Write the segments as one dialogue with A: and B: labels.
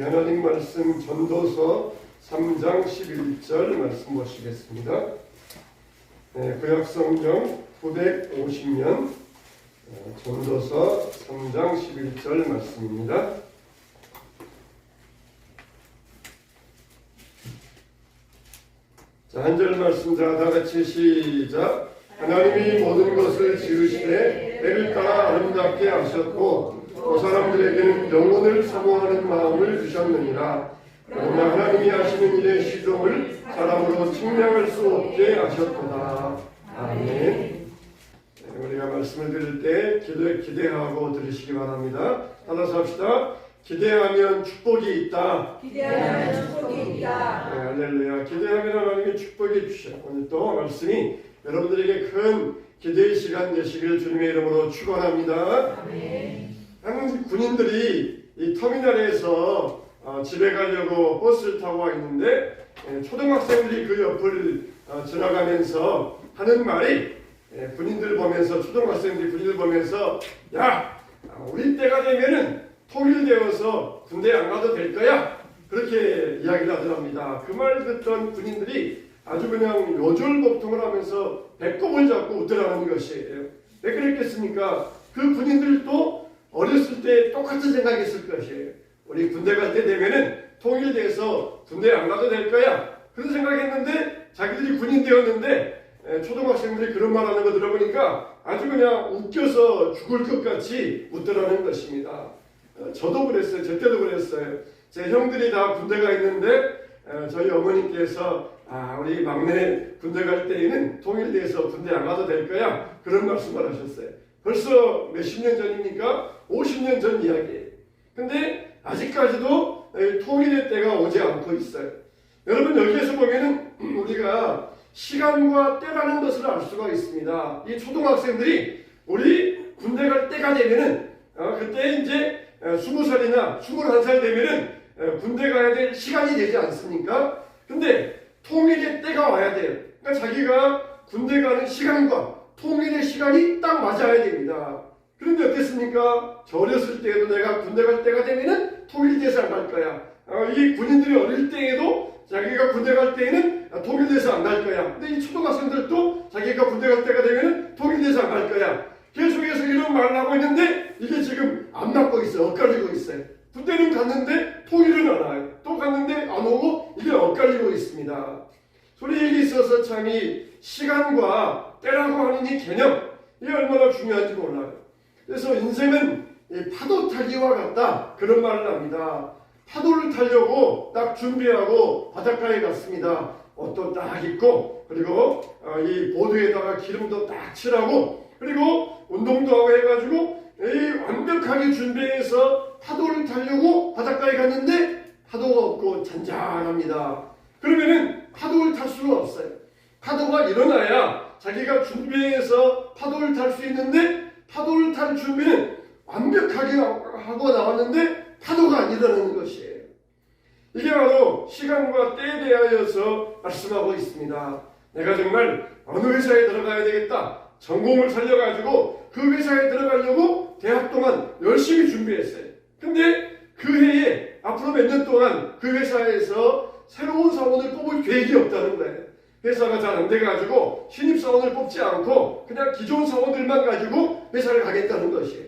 A: 하나님 말씀 전도서 3장 11절 말씀 보시겠습니다. 구약성경 950년 전도서 3장 11절 말씀입니다. 자, 한 절 말씀 다 같이 시작. 하나님이 모든 것을 지으시되 때를 따라 아름답게 하셨고 또 사람들에게는 영혼을 사모하는 마음을 주셨느니라. 그러나 하나님이 하시는 일의 시종을 사람으로 측량할 수 없게 하셨도다. 아멘. 우리가 말씀을 들을 때 기대하고 들으시기 바랍니다. 따라서 합시다. 기대하면 축복이 있다.
B: 기대하면 축복이 있다.
A: 네, 할렐루야. 기대하면 하나님이 축복이 주셔. 오늘 또 말씀이 여러분들에게 큰 기대의 시간 되시기를 주님의 이름으로 축원합니다.
B: 아멘.
A: 한국 군인들이 이 터미널에서 집에 가려고 버스를 타고 와 있는데 초등학생들이 그 옆을 지나가면서 하는 말이 군인들 보면서 초등학생들이 군인들 보면서 야, 우리 때가 되면은 통일되어서 군대 안 가도 될 거야. 그렇게 이야기를 하더랍니다. 그 말 듣던 군인들이 아주 그냥 요절복통을 하면서 배꼽을 잡고 웃더라는 것이에요. 왜 그랬겠습니까? 그 군인들도 어렸을 때 똑같은 생각했을 것이에요. 우리 군대 갈 때 되면은 통일돼서 군대 안 가도 될 거야. 그런 생각했는데 자기들이 군인 되었는데 초등학생들이 그런 말하는 거 들어보니까 아주 그냥 웃겨서 죽을 것 같이 웃더라는 것입니다. 저도 그랬어요. 저 때도 그랬어요. 제 형들이 다 군대가 있는데 저희 어머니께서 우리 막내 군대 갈 때에는 통일돼서 군대 안 가도 될 거야. 그런 말씀을 하셨어요. 벌써 몇십 년 전입니까? 50년 전 이야기예요. 근데 아직까지도 통일의 때가 오지 않고 있어요. 여러분 여기에서 보면은 우리가 시간과 때라는 것을 알 수가 있습니다. 이 초등학생들이 우리 군대 갈 때가 되면은 그때 이제 20살이나 21살 되면은 군대 가야 될 시간이 되지 않습니까? 근데 통일의 때가 와야 돼요. 그러니까 자기가 군대 가는 시간과 통일의 시간이 딱 맞아야 됩니다. 그런데 어땠습니까? 저 어렸을 때에도 내가 군대 갈 때가 되면은 통일돼서 안 갈 거야. 이 군인들이 어릴 때에도 자기가 군대 갈 때에는 통일돼서 안 갈 거야. 근데 이 초등학생들도 자기가 군대 갈 때가 되면은 통일돼서 안 갈 거야. 계속해서 이런 말을 하고 있는데 이게 지금 안 맞고 있어요. 엇갈리고 있어요. 군대는 갔는데 통일은 안 와요. 또 갔는데 안 오고 이게 엇갈리고 있습니다. 소리에 있어서 참 이 시간과 때라고 하는 이 개념 이게 얼마나 중요한지 몰라요. 그래서 인생은 파도 타기와 같다 그런 말을 합니다. 파도를 타려고 딱 준비하고 바닷가에 갔습니다. 옷도 딱 입고 그리고 이 보드에다가 기름도 딱 칠하고 그리고 운동도 하고 해가지고 완벽하게 준비해서 파도를 타려고 바닷가에 갔는데 파도가 없고 잔잔합니다. 그러면은 파도를 탈 수는 없어요. 파도가 일어나야 자기가 준비해서 파도를 탈 수 있는데 파도를 탈 준비는 완벽하게 하고 나왔는데 파도가 안 일어나는 것이에요. 이게 바로 시간과 때에 대하여서 말씀하고 있습니다. 내가 정말 어느 회사에 들어가야 되겠다. 전공을 살려가지고 그 회사에 들어가려고 대학 동안 열심히 준비했어요. 근데 그 해에 앞으로 몇 년 동안 그 회사에서 새로운 사원을 뽑을 계획이 없다는 거예요. 회사가 잘 안 돼가지고 신입사원을 뽑지 않고 그냥 기존 사원들만 가지고 회사를 가겠다는 것이에요.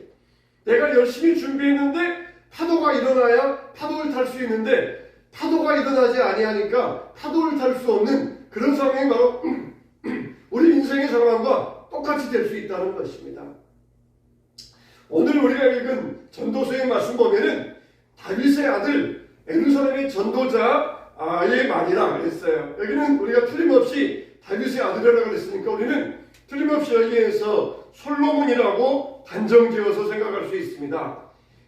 A: 내가 열심히 준비했는데 파도가 일어나야 파도를 탈 수 있는데 파도가 일어나지 아니하니까 파도를 탈 수 없는 그런 상황이 바로 우리 인생의 상황과 똑같이 될 수 있다는 것입니다. 오늘 우리가 읽은 전도서의 말씀 보면은 다윗의 아들 예루살렘의 전도자의 말이라 그랬어요. 여기는 우리가 틀림없이 다윗의 아들이라고 그랬으니까 우리는 틀림없이 여기에서 솔로몬이라고 단정지어서 생각할 수 있습니다.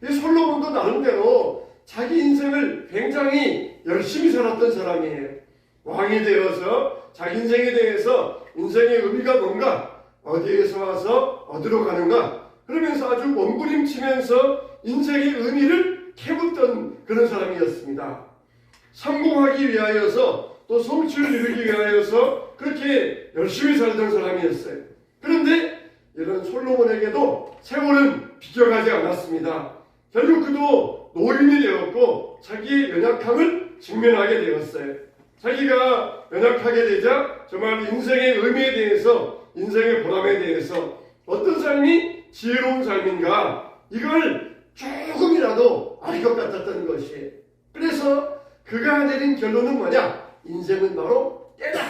A: 이 솔로몬도 나름대로 자기 인생을 굉장히 열심히 살았던 사람이에요. 왕이 되어서 자기 인생에 대해서 인생의 의미가 뭔가 어디에서 와서 어디로 가는가 그러면서 아주 몸부림치면서 인생의 의미를 캐묻던 그런 사람이었습니다. 성공하기 위하여서 또 성취를 이루기 위하여서 그렇게 열심히 살던 사람이었어요. 그런데 이런 솔로몬에게도 세월은 비껴가지 않았습니다. 결국 그도 또 노인이 되었고 자기의 연약함을 직면하게 되었어요. 자기가 연약하게 되자 정말 인생의 의미에 대해서, 인생의 보람에 대해서 어떤 삶이 지혜로운 삶인가, 이걸 조금이라도 알 것 같았던 것이에요. 그래서 그가 내린 결론은 뭐냐? 인생은 바로 때다.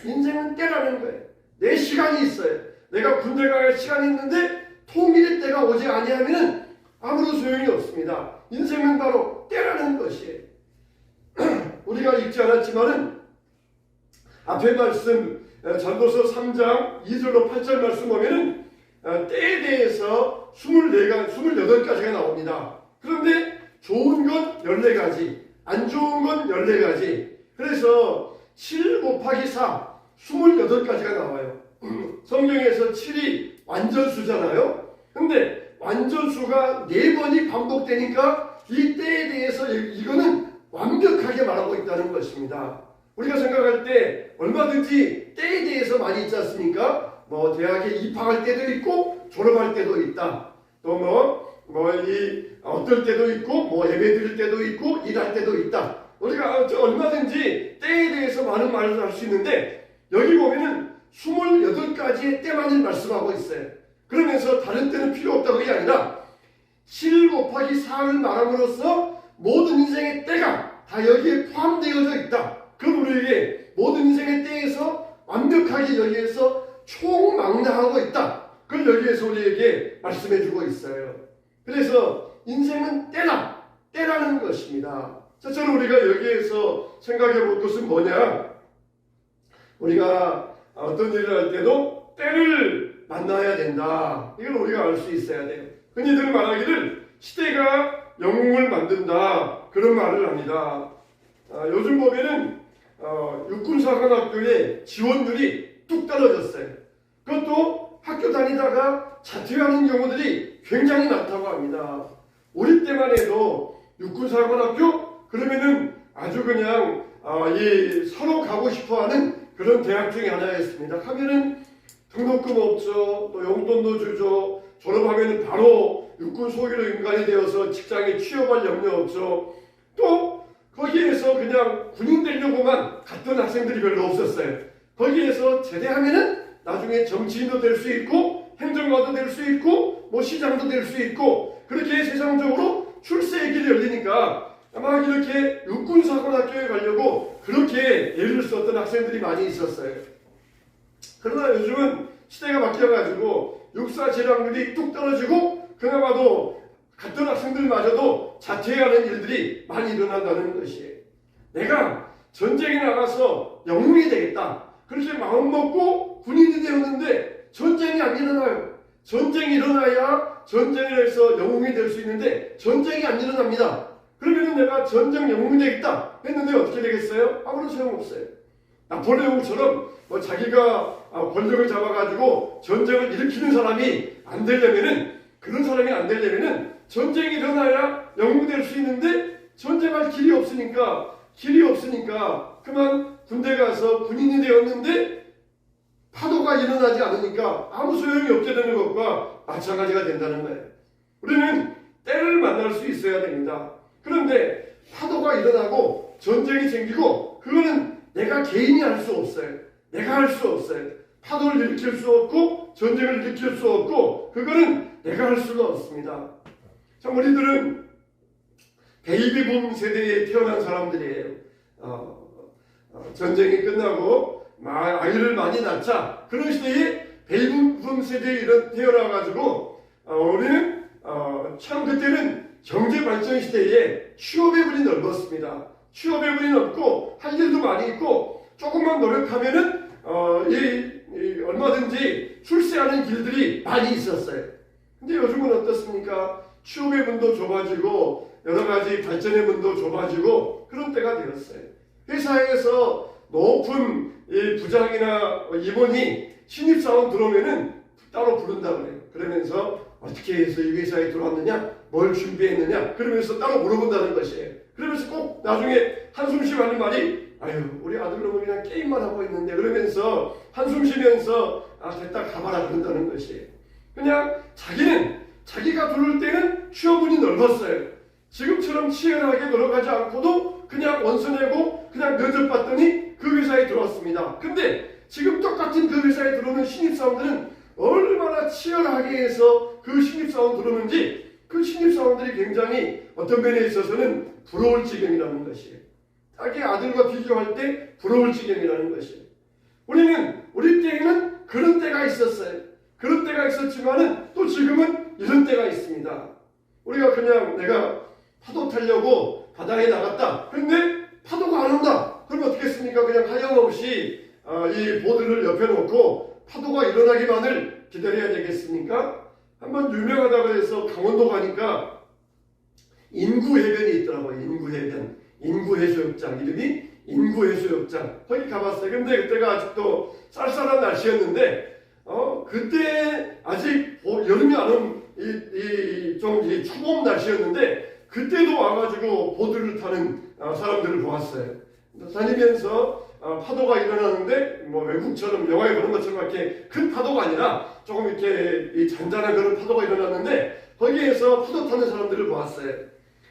A: 인생은 때라는 거예요. 내 시간이 있어요. 내가 군대 갈 시간이 있는데 통일의 때가 오지 아니하면 아무런 소용이 없습니다. 인생은 바로 때라는 것이에요. 우리가 읽지 않았지만은 앞에 말씀 전도서 3장 2절로 8절 말씀 보면은 때에 대해서 28가지가 나옵니다. 그런데 좋은 건 14가지, 안 좋은 건 14가지. 그래서 7 곱하기 4, 28가지가 나와요. 성경에서 7이 완전수잖아요. 근데 완전수가 4번이 반복되니까 이 때에 대해서 이거는 완벽하게 말하고 있다는 것입니다. 우리가 생각할 때 얼마든지 때에 대해서 많이 있지 않습니까? 뭐 대학에 입학할 때도 있고 졸업할 때도 있다. 또 어떨 때도 있고 뭐 예배 드릴 때도 있고 일할 때도 있다. 우리가 얼마든지 때에 대해서 많은 말을 할 수 있는데 여기 보면은 28가지의 때만을 말씀하고 있어요. 그러면서 다른 때는 필요 없다고 그게 아니라 7 곱하기 4를 말함으로써 모든 인생의 때가 다 여기에 포함되어져 있다. 그럼 우리에게 모든 인생의 때에서 완벽하게 여기에서 총망라하고 있다. 그걸 여기에서 우리에게 말씀해주고 있어요. 그래서 인생은 때다. 때라는 것입니다. 첫째로 우리가 여기에서 생각해 볼 것은 뭐냐? 우리가 어떤 일을 할 때도 때를 만나야 된다. 이걸 우리가 알 수 있어야 돼요. 흔히들 말하기를 시대가 영웅을 만든다. 그런 말을 합니다. 요즘 보면은 육군사관학교의 지원율이 뚝 떨어졌어요. 그것도 학교 다니다가 자퇴하는 경우들이 굉장히 많다고 합니다. 우리 때만 해도 육군사관학교 그러면은 아주 그냥 서로 가고 싶어하는 그런 대학 중에 하나였습니다. 하면은 등록금 없죠, 또 용돈도 주죠, 졸업하면은 바로 육군 소위로 인간이 되어서 직장에 취업할 염려 없죠. 또 거기에서 그냥 군인 되려고만 갔던 학생들이 별로 없었어요. 거기에서 제대하면은 나중에 정치인도 될 수 있고 행정가도 될 수 있고 뭐 시장도 될 수 있고 그렇게 세상적으로 출세의 길이 열리니까 아마 이렇게 육군사관학교에 가려고 그렇게 애를 썼던 학생들이 많이 있었어요. 그러나 요즘은 시대가 바뀌어가지고 육사 재량률이 뚝 떨어지고 그나마도 갔던 학생들마저도 자퇴하는 일들이 많이 일어난다는 것이에요. 내가 전쟁에 나가서 영웅이 되겠다. 그렇게 마음먹고 군인이 되었는데 전쟁이 안 일어나요. 전쟁이 일어나야 전쟁을 해서 영웅이 될 수 있는데 전쟁이 안 일어납니다. 그러면 내가 전쟁 영웅이 되겠다 했는데 어떻게 되겠어요? 아무런 소용없어요. 나폴레옹처럼 자기가 권력을 잡아가지고 전쟁을 일으키는 사람이 안 되려면은 그런 사람이 안 되려면은 전쟁이 일어나야 영웅이 될 수 있는데 전쟁할 길이 없으니까 그만 군대 가서 군인이 되었는데 파도가 일어나지 않으니까 아무 소용이 없게 되는 것과 마찬가지가 된다는 거예요. 우리는 때를 만날 수 있어야 됩니다. 그런데 파도가 일어나고 전쟁이 생기고 그거는 내가 개인이 할 수 없어요. 내가 할 수 없어요. 파도를 일으킬 수 없고 전쟁을 일으킬 수 없고 그거는 내가 할 수가 없습니다. 참 우리들은 베이비붐 세대에 태어난 사람들이에요. 전쟁이 끝나고 아이를 많이 낳자 그런 시대에 베이비붐 세대에 태어나가지고 우리는 참 그때는 경제발전 시대에 취업의 문이 넓었습니다. 취업의 문이 넓고 할 일도 많이 있고 조금만 노력하면은 얼마든지 출세하는 길들이 많이 있었어요. 근데 요즘은 어떻습니까? 취업의 문도 좁아지고 여러 가지 발전의 문도 좁아지고 그런 때가 되었어요. 회사에서 높은 부장이나 임원이 신입사원 들어오면은 따로 부른다 그래요. 그러면서 어떻게 해서 이 회사에 들어왔느냐, 뭘 준비했느냐, 그러면서 따로 물어본다는 것이에요. 그러면서 꼭 나중에 한숨 쉬고 하는 말이 아유 우리 아들놈은 그냥 게임만 하고 있는데 그러면서 한숨 쉬면서 됐다 가봐라 그런다는 것이에요. 그냥 자기가 들어올 때는 취업문이 넓었어요. 지금처럼 치열하게 노력하지 않고도 그냥 원서 내고 그냥 면접봤더니 그 회사에 들어왔습니다. 근데 지금 똑같은 그 회사에 들어오는 신입사원들은 얼마나 치열하게 해서 그 신입사원 들어오는지 그 신입사원들이 굉장히 어떤 면에 있어서는 부러울 지경이라는 것이에요. 자기 아들과 비교할 때 부러울 지경이라는 것이에요. 우리 때에는 그런 때가 있었어요. 그런 때가 있었지만은 또 지금은 이런 때가 있습니다. 우리가 그냥 내가 파도 타려고 바다에 나갔다. 근데 파도가 안 온다. 그럼 어떻게 했습니까? 그냥 하염없이 이 보드를 옆에 놓고 파도가 일어나기만을 기다려야 되겠습니까? 한번 유명하다고 해서 강원도 가니까 인구해변이 있더라고요. 인구해변. 인구해수욕장. 이름이 인구해수욕장. 거기 가봤어요. 근데 그때가 아직도 쌀쌀한 날씨였는데 그때 아직 여름이 안 온 좀 초봄 날씨였는데 그때도 와가지고 보드를 타는 사람들을 보았어요. 다니면서 파도가 일어나는데 뭐 외국처럼 영화에 보는 것처럼 이렇게 큰 파도가 아니라 조금 이렇게 이 잔잔한 그런 파도가 일어났는데 거기에서 파도 타는 사람들을 보았어요.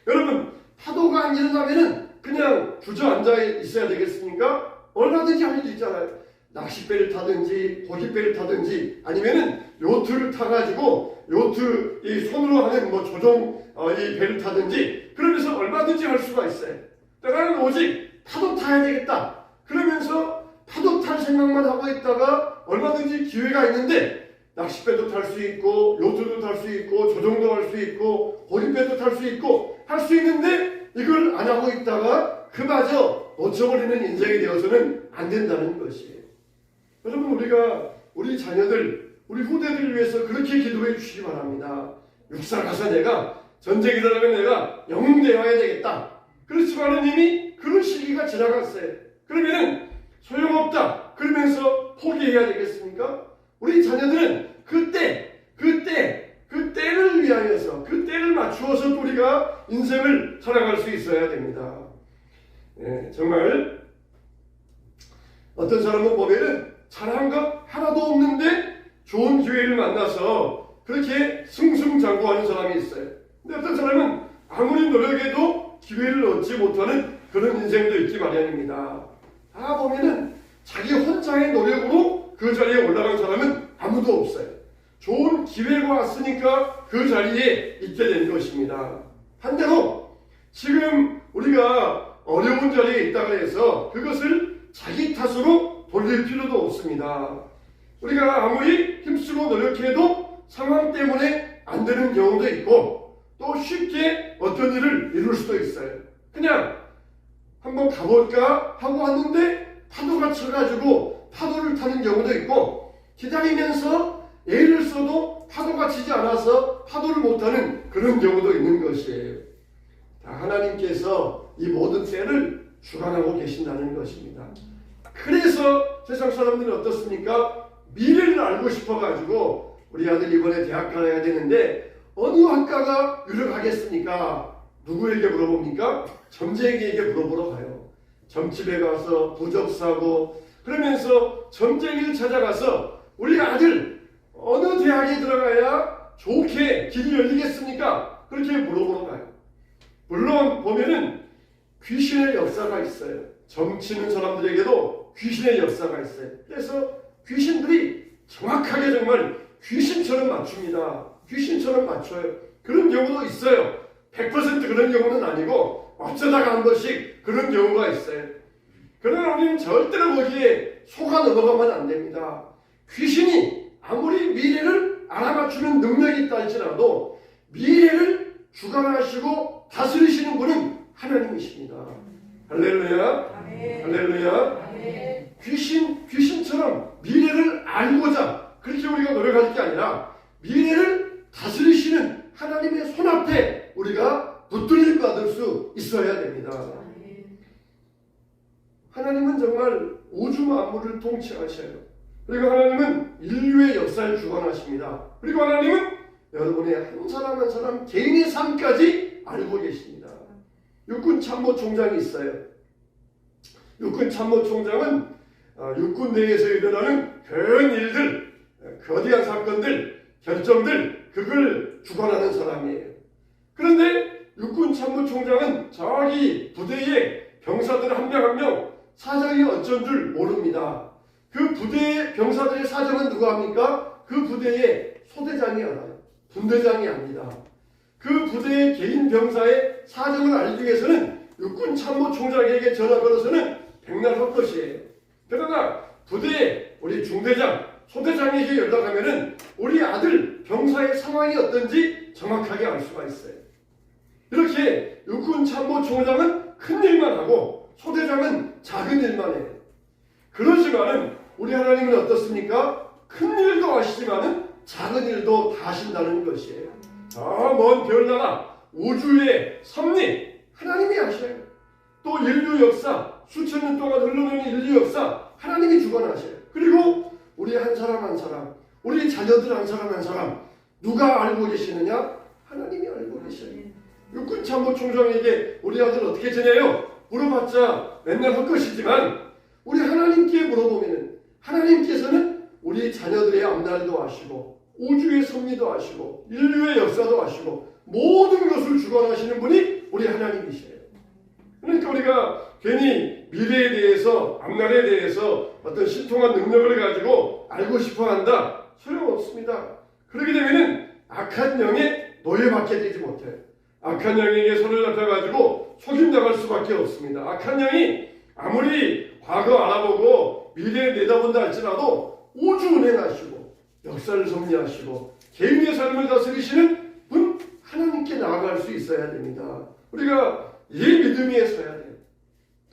A: 여러분 파도가 안 일어나면은 그냥 주저앉아 있어야 되겠습니까? 얼마든지 할 수 있잖아요. 낚싯배를 타든지 고깃배를 타든지 아니면은 요트를 타가지고 요트 이 손으로 하는 뭐 조종 이 배를 타든지 그러면서 얼마든지 할 수가 있어요. 나는 오직 파도 타야 되겠다. 그러면서 파도 탈 생각만 하고 있다가 얼마든지 기회가 있는데 낚싯배도 탈 수 있고 요트도 탈 수 있고 조종도 할 수 있고 고깃배도 탈 수 있고 할 수 있는데 이걸 안 하고 있다가 그마저 놓쳐버리는 인생이 되어서는 안 된다는 것이에요. 여러분 우리가 우리 자녀들 우리 후대들을 위해서 그렇게 기도해 주시기 바랍니다. 육사 가서 내가 전쟁이 일어나면 내가 영웅되어야 되겠다. 그렇지만은 이미 그런 시기가 지나갔어요. 그러면은 소용없다. 그러면서 포기해야 되겠습니까? 우리 자녀들은 그 때를 위하여서 그 때를 맞추어서 우리가 인생을 살아갈 수 있어야 됩니다. 정말 어떤 사람은 보면은 잘한 것 하나도 없는데 좋은 기회를 만나서 그렇게 승승장구하는 사람이 있어요. 근데 어떤 사람은 아무리 노력해도 기회를 얻지 못하는 그런 인생도 있기 마련입니다. 다 보면은 자기 혼자의 노력으로 그 자리에 올라간 사람은 아무도 없어요. 좋은 기회가 왔으니까 그 자리에 있게 된 것입니다. 반대로 지금 우리가 어려운 자리에 있다고 해서 그것을 자기 탓으로 돌릴 필요도 없습니다. 우리가 아무리 힘쓰고 노력해도 상황 때문에 안 되는 경우도 있고 또 쉽게 어떤 일을 이룰 수도 있어요. 그냥 한번 가볼까 하고 왔는데 파도가 쳐가지고 파도를 타는 경우도 있고 기다리면서 애를 써도 파도가 치지 않아서 파도를 못타는 그런 경우도 있는 것이에요. 하나님께서 이 모든 때를 주관하고 계신다는 것입니다. 그래서 세상 사람들은 어떻습니까? 미래를 알고 싶어가지고 우리 아들 이번에 대학 가야 되는데 어느 학과가 유력하겠습니까? 누구에게 물어봅니까? 점쟁이에게 물어보러 가요. 점집에 가서 부적 사고 그러면서 점쟁이를 찾아가서 우리 아들 어느 대학에 들어가야 좋게 길이 열리겠습니까? 그렇게 물어보러 가요. 물론 보면은 귀신의 역사가 있어요. 점치는 사람들에게도 귀신의 역사가 있어요. 그래서 귀신들이 정확하게 정말 귀신처럼 맞춥니다. 귀신처럼 맞춰요. 그런 경우도 있어요. 100% 그런 경우는 아니고 어쩌다가 한 번씩 그런 경우가 있어요. 그러나 우리는 절대로 거기에 속아 넘어가면 안 됩니다. 귀신이 아무리 미래를 알아맞추는 능력이 있다 할지라도 미래를 주관하시고 다스리시는 분은 하나님이십니다. 할렐루야.
B: 아멘.
A: 할렐루야.
B: 아멘.
A: 귀신처럼 미래를 알고자 그렇게 우리가 노력할 게 아니라 미래를 다스리시는 하나님의 손앞에 우리가 붙들림 받을 수 있어야 됩니다.
B: 아멘.
A: 하나님은 정말 우주 만물을 통치하셔요. 그리고 하나님은 인류의 역사를 주관하십니다. 그리고 하나님은 여러분의 한 사람 한 사람 개인의 삶까지 알고 계십니다. 육군참모총장이 있어요. 육군참모총장은 육군 내에서 일어나는 그런 일들, 거대한 사건들, 결정들 그걸 주관하는 사람이에요. 그런데 육군참모총장은 자기 부대의 병사들 한 명 한 명 사정이 어쩐 줄 모릅니다. 그 부대의 병사들의 사정은 누가 합니까? 그 부대의 소대장이 알아요. 분대장이 압니다. 그 부대의 개인 병사의 사정을 알기 위해서는 육군참모총장에게 전화 걸어서는 백날 할 것이에요. 그러나 부대의 우리 중대장, 소대장에게 연락하면은 우리 아들 병사의 상황이 어떤지 정확하게 알 수가 있어요. 이렇게 육군참모총장은 큰 일만 하고 소대장은 작은 일만 해요. 그러지만은 우리 하나님은 어떻습니까? 큰 일도 하시지만은 작은 일도 다 하신다는 것이에요. 저 먼 별나라 우주의 섭리 하나님이 하셔요. 또 인류 역사 수천 년 동안 흘러내는 인류 역사 하나님이 주관하셔요. 그리고 우리 한 사람 한 사람, 우리 자녀들 한 사람 한 사람 누가 알고 계시느냐? 하나님이 알고 계셔요. 육군참모총장에게 우리 아들 어떻게 지내요? 물어봤자 맨날 할 것이지만 우리 하나님께 물어보면은 하나님께서는 우리 자녀들의 앞날도 아시고 우주의 섭리도 아시고 인류의 역사도 아시고 모든 것을 주관하시는 분이 우리 하나님이세요. 그러니까 우리가 괜히 미래에 대해서 앞날에 대해서 어떤 신통한 능력을 가지고 알고 싶어 한다. 소용없습니다. 그렇게 되면은 악한 영에 노예받게 되지 못해요. 악한 영에게 손을 잡혀가지고 속임당할 수밖에 없습니다. 악한 영이 아무리 과거 알아보고 미래에 내다본다 할지라도 우주 운행하시고 역사를 섭리하시고 개인의 삶을 다스리시는 분 하나님께 나아갈 수 있어야 됩니다. 우리가 이 믿음에 서야 돼요.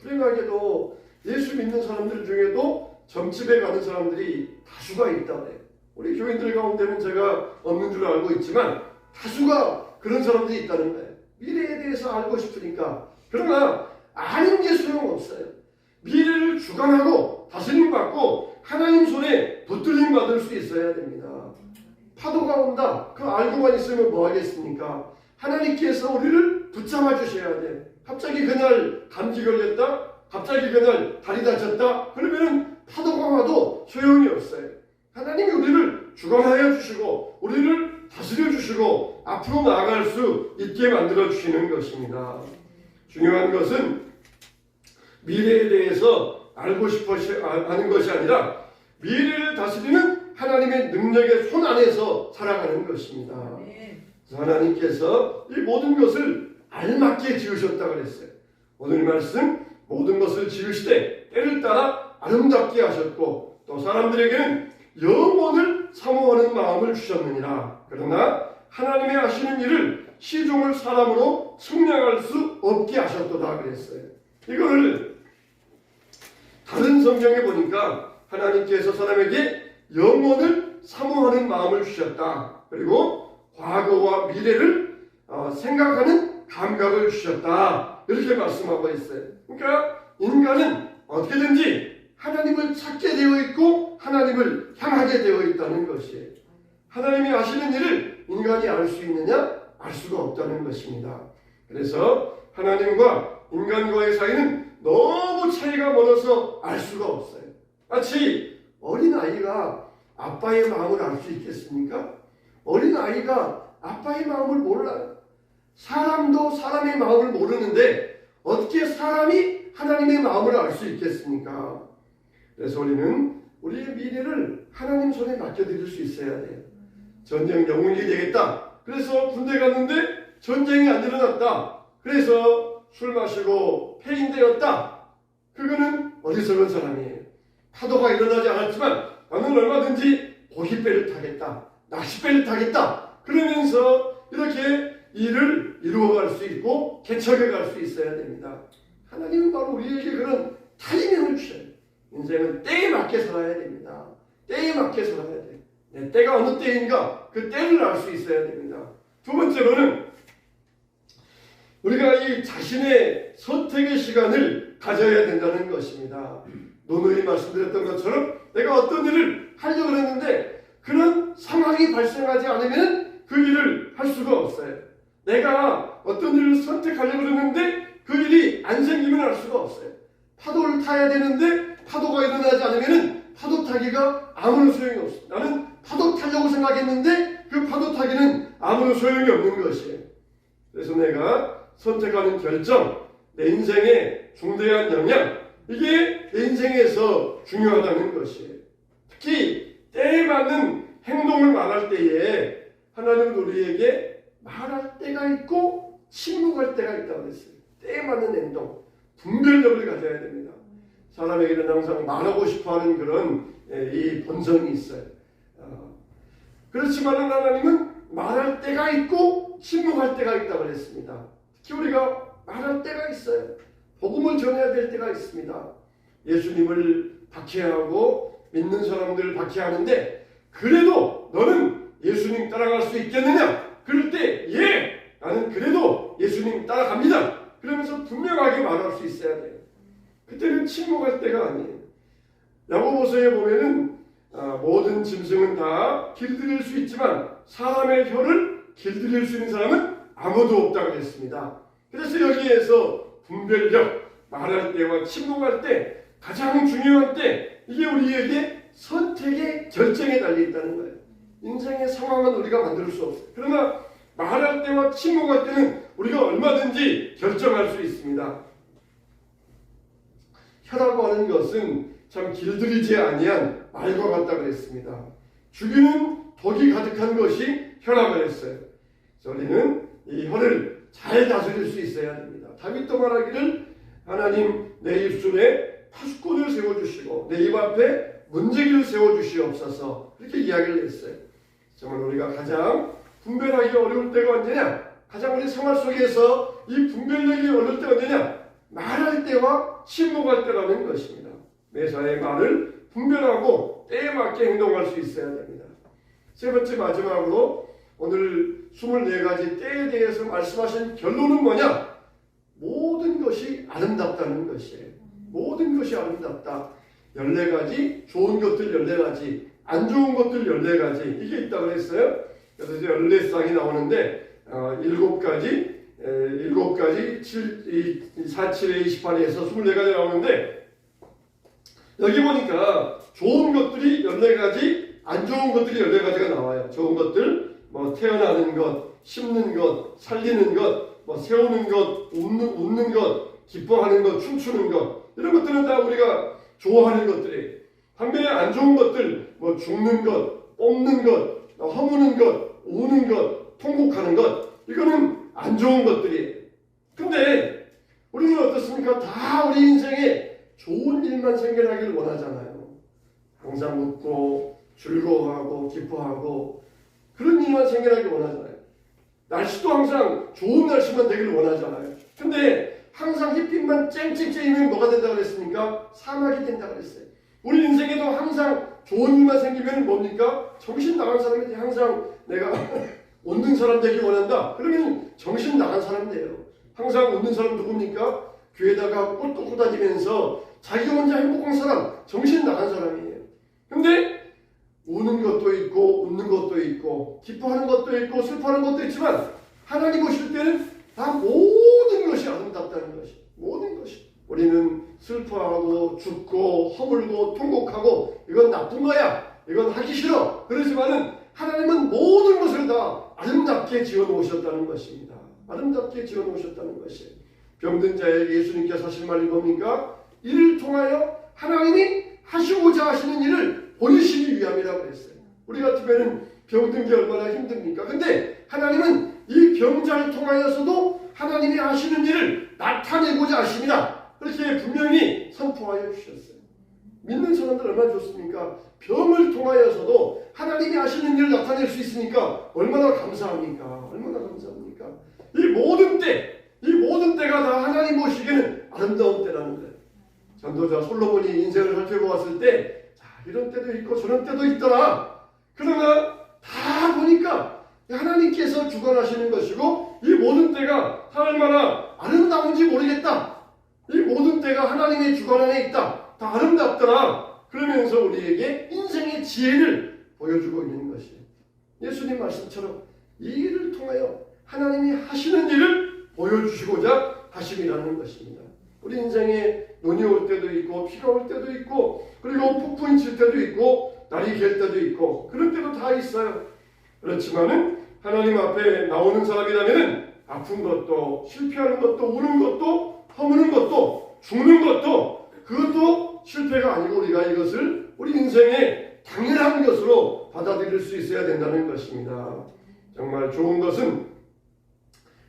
A: 불행하게도 예수 믿는 사람들 중에도 점집에 가는 사람들이 다수가 있다 그래요. 우리 교인들 가운데는 제가 없는 줄 알고 있지만 다수가 그런 사람들이 있다는 거예요. 미래에 대해서 알고 싶으니까. 그러나 아는 게 소용없어요. 미래를 주관하고 다스림 받고 하나님 손에 붙들림 받을 수 있어야 됩니다. 파도가 온다. 그거 알고만 있으면 뭐 하겠습니까? 하나님께서 우리를 붙잡아 주셔야 돼. 갑자기 그날 감기 걸렸다. 갑자기 그날 다리 다쳤다. 그러면은 파도가 와도 소용이 없어요. 하나님이 우리를 주관하여 주시고 우리를 다스려 주시고 앞으로 나아갈 수 있게 만들어 주시는 것입니다. 중요한 것은 미래에 대해서 알고 싶어 하는 것이 아니라 미래를 다스리는 하나님의 능력의 손 안에서 살아가는 것입니다. 그래서 하나님께서 이 모든 것을 알맞게 지으셨다고 그랬어요. 오늘 말씀 모든 것을 지으시되 때를 따라 아름답게 하셨고 또 사람들에게는 영원을 사모하는 마음을 주셨느니라. 그러나 하나님의 하시는 일을 시종을 사람으로 측량할 수 없게 하셨도다 그랬어요. 이거를 다른 성경에 보니까 하나님께서 사람에게 영원을 사모하는 마음을 주셨다. 그리고 과거와 미래를 생각하는 감각을 주셨다. 이렇게 말씀하고 있어요. 그러니까 인간은 어떻게든지 하나님을 찾게 되어 있고 하나님을 향하게 되어 있다는 것이에요. 하나님이 하시는 일을 인간이 알 수 있느냐? 알 수가 없다는 것입니다. 그래서 하나님과 인간과의 사이는 너무 차이가 멀어서 알 수가 없어요. 마치 어린아이가 아빠의 마음을 알 수 있겠습니까? 어린아이가 아빠의 마음을 몰라요. 사람도 사람의 마음을 모르는데 어떻게 사람이 하나님의 마음을 알 수 있겠습니까? 그래서 우리는 우리의 미래를 하나님 손에 맡겨드릴 수 있어야 돼요. 전쟁 영웅이 되겠다. 그래서 군대 갔는데 전쟁이 안 일어났다. 그래서 술 마시고 폐인되었다. 그거는 어리석은 사람이에요. 파도가 일어나지 않았지만 나는 얼마든지 고깃배를 타겠다. 낚싯배를 타겠다. 그러면서 이렇게 일을 이루어갈 수 있고 개척해 갈 수 있어야 됩니다. 하나님은 바로 우리에게 그런 타이밍을 주셔요. 인생은 때에 맞게 살아야 됩니다. 때에 맞게 살아야 돼. 내 때가 어느 때인가 그 때를 알 수 있어야 됩니다. 두 번째로는 우리가 이 자신의 선택의 시간을 가져야 된다는 것입니다. 노노히 말씀드렸던 것처럼 내가 어떤 일을 하려고 했는데 그런 상황이 발생하지 않으면 그 일을 할 수가 없어요. 내가 어떤 일을 선택하려고 했는데 그 일이 안 생기면 할 수가 없어요. 파도를 타야 되는데 파도가 일어나지 않으면 파도 타기가 아무런 소용이 없어요. 나는 파도 타려고 생각했는데 그 파도 타기는 아무런 소용이 없는 것이에요. 그래서 내가 선택하는 결정, 내 인생의 중대한 영향, 이게 내 인생에서 중요하다는 것이에요. 특히 때에 맞는 행동을 말할 때에 하나님은 우리에게 말할 때가 있고 침묵할 때가 있다고 했어요. 때에 맞는 행동, 분별력을 가져야 됩니다. 사람에게는 항상 말하고 싶어하는 그런 이 본성이 있어요. 그렇지만 하나님은 말할 때가 있고 침묵할 때가 있다고 했습니다. 특히 우리가 말할 때가 있어요. 복음을 전해야 될 때가 있습니다. 예수님을 박해하고 믿는 사람들을 박해하는데 그래도 너는 예수님 따라갈 수 있겠느냐? 그럴 때 예! 나는 그래도 예수님 따라갑니다. 그러면서 분명하게 말할 수 있어야 돼요. 그때는 침묵할 때가 아니에요. 야고보서에 보면은 모든 짐승은 다 길들일 수 있지만 사람의 혀를 길들일 수 있는 사람은 아무도 없다고 했습니다. 그래서 여기에서 분별력, 말할 때와 침묵할 때 가장 중요한 때 이게 우리에게 선택의 결정에 달려있다는 거예요. 인생의 상황은 우리가 만들 수 없어요. 그러나 말할 때와 침묵할 때는 우리가 얼마든지 결정할 수 있습니다. 혀라고 하는 것은 참 길들이지 아니한 말과 같다고 했습니다. 죽이는 독이 가득한 것이 혀라고 했어요. 그래서 우리는 이 혀를 잘 다스릴 수 있어야 됩니다. 다윗도 말하기를 하나님 내 입술에 파수꾼을 세워주시고 내 입 앞에 문제기를 세워주시옵소서 이렇게 이야기를 했어요. 정말 우리가 가장 분별하기 어려울 때가 언제냐? 가장 우리 생활 속에서 이 분별력이 어려울 때가 언제냐? 말할 때와 침묵할 때라는 것입니다. 매사의 말을 분별하고 때에 맞게 행동할 수 있어야 됩니다. 세 번째 마지막으로 오늘 24가지 때에 대해서 말씀하신 결론은 뭐냐? 모든 것이 아름답다는 것이에요. 모든 것이 아름답다. 14가지, 좋은 것들 14가지, 안 좋은 것들 14가지 이게 있다고 했어요. 그래서 이제 14쌍이 나오는데 7가지 4, 7에 28에서 24가지 나오는데 여기 보니까 좋은 것들이 14가지, 안 좋은 것들이 14가지가 나와요. 좋은 것들, 뭐 태어나는 것, 심는 것, 살리는 것, 뭐 세우는 것, 웃는 것, 기뻐하는 것, 춤추는 것 이런 것들은 다 우리가 좋아하는 것들이에요. 반면에 안 좋은 것들, 뭐 죽는 것, 뽑는 것, 허무는 것, 우는 것, 통곡하는 것 이거는 안 좋은 것들이에요. 근데 우리는 어떻습니까? 다 우리 인생에 좋은 일만 생겨나기를 원하잖아요. 항상 웃고 즐거워하고 기뻐하고 그런 일만 생겨나기를 원하잖아요. 날씨도 항상 좋은 날씨만 되기를 원하잖아요. 근데 항상 햇빛만 쨍쨍쨍이면 뭐가 된다고 그랬습니까? 사막이 된다고 그랬어요. 우리 인생에도 항상 좋은 일만 생기면 뭡니까? 정신 나간 사람이 항상 내가 웃는 사람 되기 원한다. 그러면 정신 나간 사람 돼요. 항상 웃는 사람 누굽니까? 귀에다가 꿀 뚫고 다니면서 자기 혼자 행복한 사람, 정신 나간 사람이에요. 근데 우는 것도 있고 웃는 것도 있고 기뻐하는 것도 있고 슬퍼하는 것도 있지만 하나님 보실 때는 다 모든 것이 아름답다는 것이 모든 것이 우리는 슬퍼하고 죽고 허물고 통곡하고 이건 나쁜 거야 이건 하기 싫어 그러지만은 하나님은 모든 것을 다 아름답게 지어놓으셨다는 것입니다. 아름답게 지어놓으셨다는 것이에요. 병든 자에게 예수님께서 하신 말이 뭡니까? 이를 통하여 하나님이 하시고자 하시는 일을 보이시기 위함이라고 했어요. 우리 같으면 병든 게 얼마나 힘듭니까? 근데 하나님은 이 병자를 통하여서도 하나님이 하시는 일을 나타내고자 하십니다. 그렇게 분명히 선포하여 주셨어요. 믿는 사람들 얼마나 좋습니까? 병을 통하여서도 하나님이 하시는 일을 나타낼 수 있으니까 얼마나 감사합니까? 얼마나 감사합니까? 이 모든 때가 다 하나님 보시기에는 아름다운 때라는 거예요. 전도자 솔로몬이 인생을 살펴보았을 때 이런 때도 있고 저런 때도 있더라. 그러나 다 보니까 하나님께서 주관하시는 것이고 이 모든 때가 얼마나 아름다운지 모르겠다. 이 모든 때가 하나님의 주관 안에 있다. 다 아름답더라. 그러면서 우리에게 인생의 지혜를 보여주고 있는 것이에요. 예수님 말씀처럼 이 일을 통하여 하나님이 하시는 일을 보여주시고자 하심이라는 것입니다. 우리 인생에 눈이 올 때도 있고 비가 올 때도 있고 그리고 폭풍이 칠 때도 있고 날이 갤 때도 있고 그런 때도 다 있어요. 그렇지만은 하나님 앞에 나오는 사람이라면은 아픈 것도, 실패하는 것도, 우는 것도, 허무는 것도, 죽는 것도, 그것도 실패가 아니고 우리가 이것을 우리 인생의 당연한 것으로 받아들일 수 있어야 된다는 것입니다. 정말 좋은 것은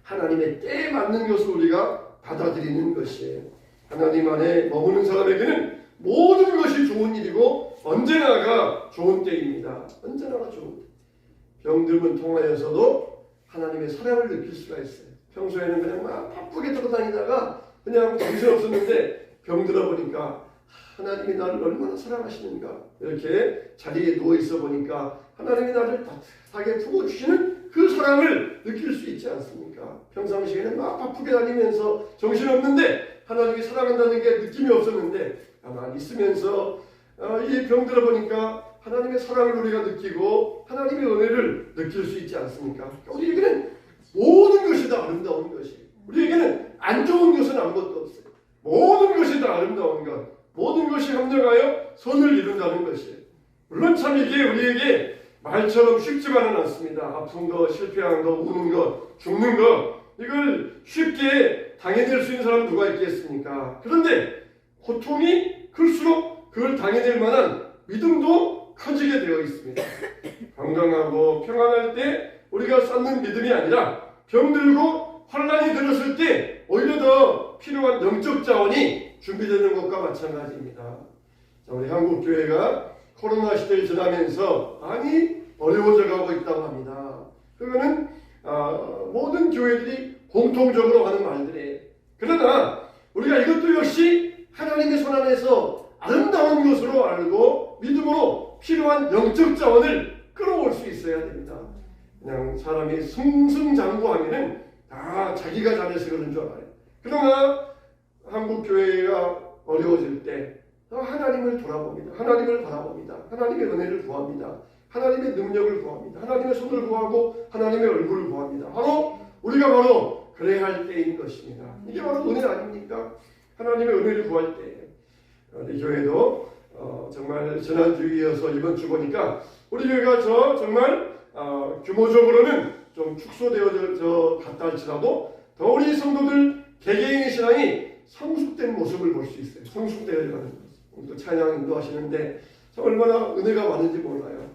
A: 하나님의 때에 맞는 것을 우리가 받아들이는 것이에요. 하나님 안에 머무는 사람에게는 모든 것이 좋은 일이고 언제나가 좋은 때입니다. 언제나가 좋은 때. 병들면 통하여서도 하나님의 사랑을 느낄 수가 있어요. 평소에는 그냥 막 바쁘게 돌아다니다가 그냥 정신없었는데 병들어 보니까 하나님이 나를 얼마나 사랑하시는가, 이렇게 자리에 누워있어 보니까 하나님이 나를 따뜻하게 품어주시는 그 사랑을 느낄 수 있지 않습니까? 평상시에는 막 바쁘게 다니면서 정신없는데 하나님이 사랑한다는 게 느낌이 없었는데 가만히 있으면서 이 병들어 보니까 하나님의 사랑을 우리가 느끼고 하나님의 은혜를 느낄 수 있지 않습니까? 우리에게는 모든 것이 다 아름다운 것이에요. 우리에게는 안 좋은 것은 아무것도 없어요. 모든 것이 다 아름다운 것, 모든 것이 합력하여 선을 이룬다는 것이에요. 물론 참 이게 우리에게 말처럼 쉽지만은 않습니다. 아픈 것, 실패한 것, 우는 것, 죽는 것, 이걸 쉽게 당해낼 수 있는 사람 누가 있겠습니까? 그런데 고통이 클수록 그걸 당해낼 만한 믿음도 커지게 되어 있습니다. 건강하고 평안할 때 우리가 쌓는 믿음이 아니라 병들고 환란이 들었을 때 오히려 더 필요한 영적 자원이 준비되는 것과 마찬가지입니다. 자, 우리 한국교회가 코로나 시대를 지나면서 많이 어려워져 가고 있다고 합니다. 그거는 모든 교회들이 공통적으로 하는 말들이에요. 그러나 우리가 이것도 역시 하나님의 손 안에서 아름다운 것으로 알고 믿음으로 필요한 영적 자원을 끌어올 수 있어야 됩니다. 그냥 사람이 승승장구하면은 다 자기가 잘해서 그런 줄 알아요. 그러나 한국교회가 어려워질 때 하나님을 돌아봅니다. 하나님을 바라봅니다. 하나님의 은혜를 구합니다. 하나님의 능력을 구합니다. 하나님의 손을 구하고 하나님의 얼굴을 구합니다. 우리가 바로 그래야 할 때인 것입니다. 이게 바로 은혜 아닙니까? 하나님의 은혜를 구할 때. 우리 교회도 정말 지난주에 이어서 이번 주 보니까 우리 교회가 정말 규모적으로는 좀 축소되어져 갔다 할지라도 더 우리 성도들 개개인의 신앙이 성숙된 모습을 볼 수 있어요. 성숙되어져 가는 모습. 또 찬양 인도하시는데 얼마나 은혜가 많은지 몰라요.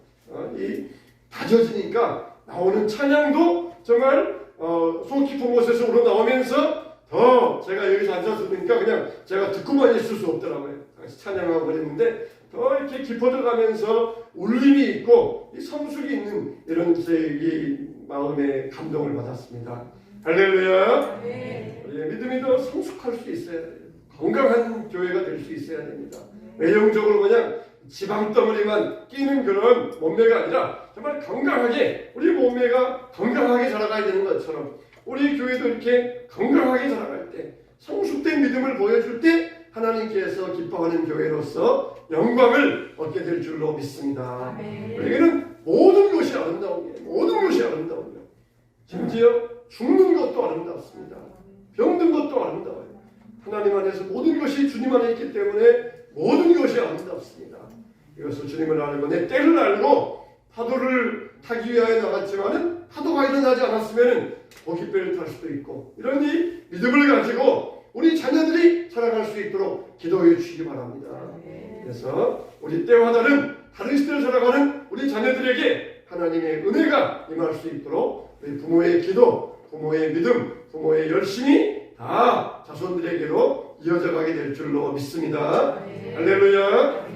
A: 이 다져지니까 나오는 찬양도 정말 속 깊은 곳에서 우러나오면서 더 제가 여기서 앉아서 들으니까 그냥 제가 듣고만 있을 수 없더라고요. 찬양하고 그랬는데 더 이렇게 깊어져 가면서 울림이 있고 이 성숙이 있는 이런 이 마음의 감동을 받았습니다. 할렐루야.
B: 네.
A: 우리의 믿음이 더 성숙할 수 있어야 돼요. 건강한 교회가 될 수 있어야 됩니다. 외형적으로 그냥 지방덩어리만 끼는 그런 몸매가 아니라 정말 건강하게 우리 몸매가 건강하게 자라가야 되는 것처럼 우리 교회도 이렇게 건강하게 자라갈 때 성숙된 믿음을 보여줄 때 하나님께서 기뻐하는 교회로서 영광을 얻게 될 줄로 믿습니다. 우리에게는 모든 것이 아름다운 게 모든 것이 아름다운 것. 심지어 죽는 것도 아름답습니다. 병든 것도 아름다워요. 하나님 안에서 모든 것이 주님 안에 있기 때문에 모든 것이 아름답습니다. 이것을 주님을 알고 내 때를 알고 파도를 타기 위하여 나갔지만은 파도가 일어나지 않았으면은 고깃배를 탈 수도 있고 이런 이 믿음을 가지고 우리 자녀들이 살아갈 수 있도록 기도해 주시기 바랍니다. 그래서 우리 때와 다른 시대를 살아가는 우리 자녀들에게 하나님의 은혜가 임할 수 있도록 우리 부모의 기도, 부모의 믿음, 부모의 열심이 다 자손들에게로 이어져 가게 될 줄로 믿습니다. 할렐루야.